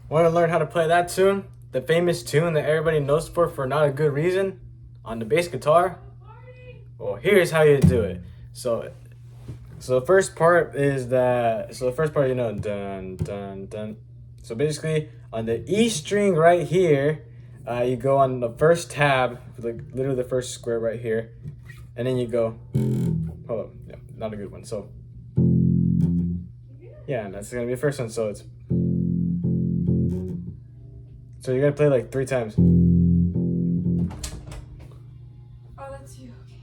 Want to learn how to play that tune? The famous tune that everybody knows for not a good reason on the bass guitar? Well, here's how you do it. So the first part is that, so the first part, dun, dun, dun. So basically, on the E string right here, you go on the first tab, like literally the first square right here, and then you go, hold on, yeah, not a good one. So, yeah, that's gonna be the first one. So you're gonna play like 3 times. Oh, that's you. Okay.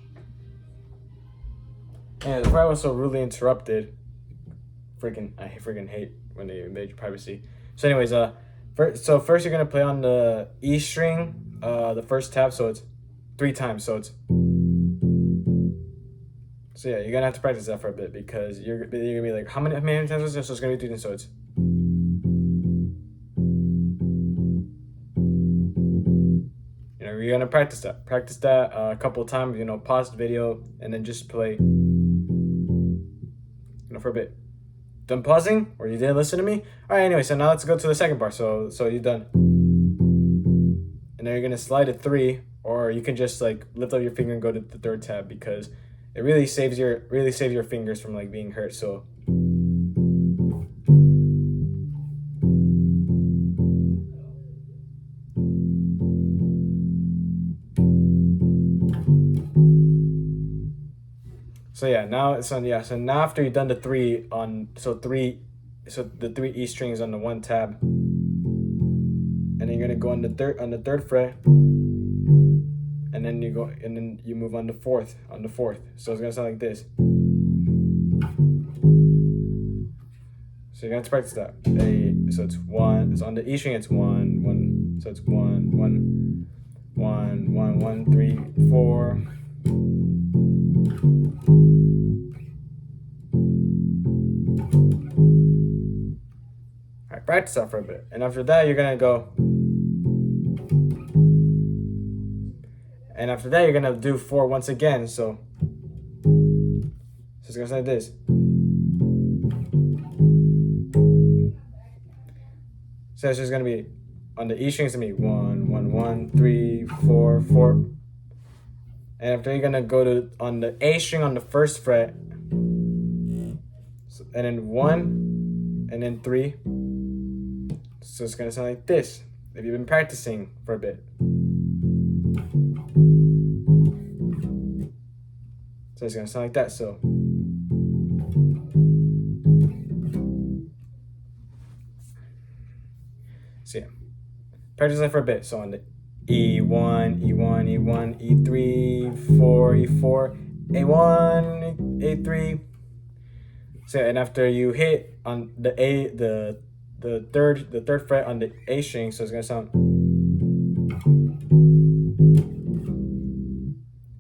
And the part was so rudely interrupted. I freaking hate when they invade your privacy. So anyways, first you're gonna play on the E string, the first tab, so it's 3 times. So yeah, you're gonna have to practice that for a bit because you're gonna be like, how many times was this? So it's gonna be 3 times. So it's. You're gonna practice that. Practice that a couple of times. Pause the video and then just play. For a bit. Done pausing, or you didn't listen to me? All right. Anyway, so now let's go to the second part. So you're done. And now you're gonna slide to 3, or you can just like lift up your finger and go to the third tab because it really saves your fingers from like being hurt. So. So yeah, so now after you've done the 3 on, so the 3 E strings on the 1 tab, and then you're gonna go on the third fret, and then you move on the fourth. So it's gonna sound like this. So you're gonna have to practice that. So it's 1. So on the E string it's 1 1. So it's 1 1 1 1 1 3 4. Alright, practice that for a bit. And after that, you're gonna go. And after that, you're gonna do 4 once again. So it's gonna sound like this. So it's just gonna be on the E string, it's gonna be 1 1 1 3 4 4. And after you're gonna go to on the A string on the first fret, and then 1, and then 3. So it's gonna sound like this if you've been practicing for a bit. So it's gonna sound like that. So yeah, practice that for a bit. So on the E1, E1, E1, E3, 4, E4, A1, A3. So and after you hit on the third fret on the A string, so it's gonna sound.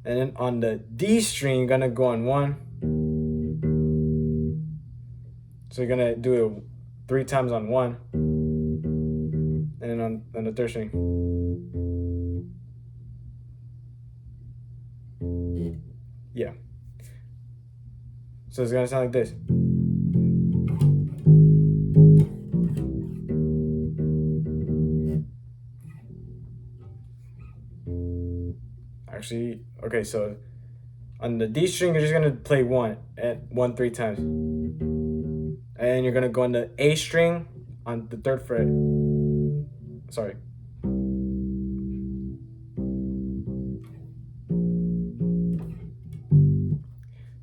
And then on the D string, you're gonna go on 1. So you're gonna do it 3 times on 1, and then on the third string. Yeah. So it's gonna sound like this. Actually, okay, so on the D string, you're just gonna play 1 3 times. And you're gonna go on the A string on the 3rd fret. Sorry.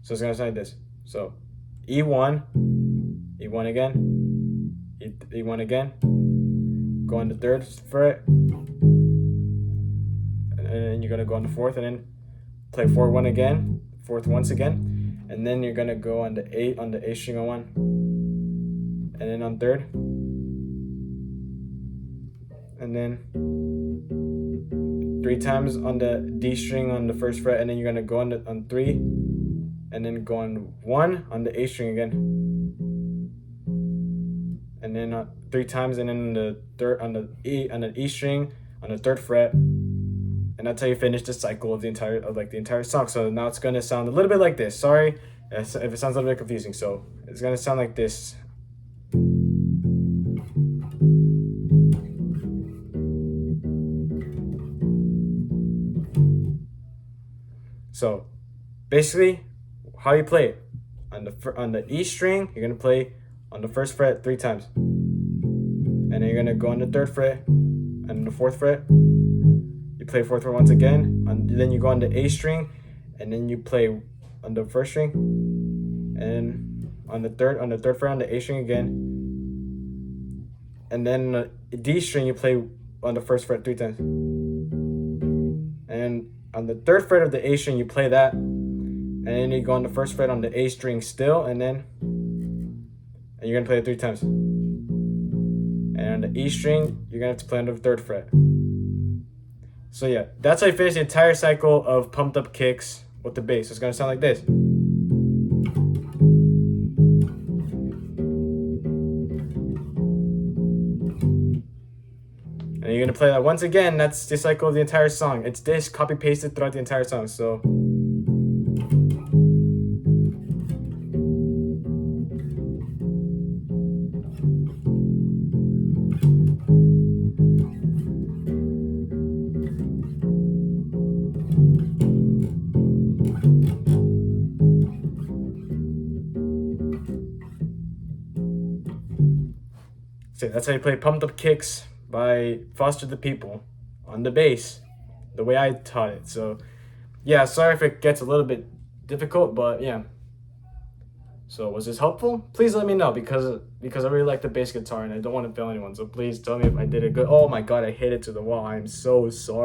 So it's gonna sound like this. So E1, E1 again, E1 again, go on the 3rd fret, and then you're gonna go on the 4th, and then play 4 1 again, 4th once again, and then you're gonna go on the A string on 1, and then on 3rd, and then 3 times on the D string on the 1st fret, and then you're gonna go on 3, and then go on 1 on the A string again, and then 3 times, and then on the E string on the 3rd fret, and that's how you finish the cycle of the entire song. So now it's gonna sound a little bit like this. Sorry if it sounds a little bit confusing. So it's gonna sound like this. basically, how you play it. On the E string, you're gonna play on the first fret 3 times, and then you're gonna go on the 3rd fret, and the 4th fret. You play 4th fret once again, then you go on the A string, and then you play on the 1st string, and on the third fret on the A string again, and then the D string you play on the 1st fret 3 times, and on the 3rd fret of the A string you play that, and then you go on the 1st fret on the A string still, and you're gonna play it 3 times. And on the E string, you're gonna have to play on the 3rd fret. So yeah, that's how you finish the entire cycle of pumped up kicks with the bass. It's gonna sound like this. And you're gonna play that once again. That's the cycle of the entire song. It's this copy pasted throughout the entire song. So. So that's how you play Pumped Up Kicks by Foster the People on the bass, the way I taught it. So yeah, sorry if it gets a little bit difficult, but yeah. So was this helpful? Please let me know, because I really like the bass guitar and I don't want to fail anyone. So please tell me if I did it good. Oh my god, I hit it to the wall. I'm so sorry.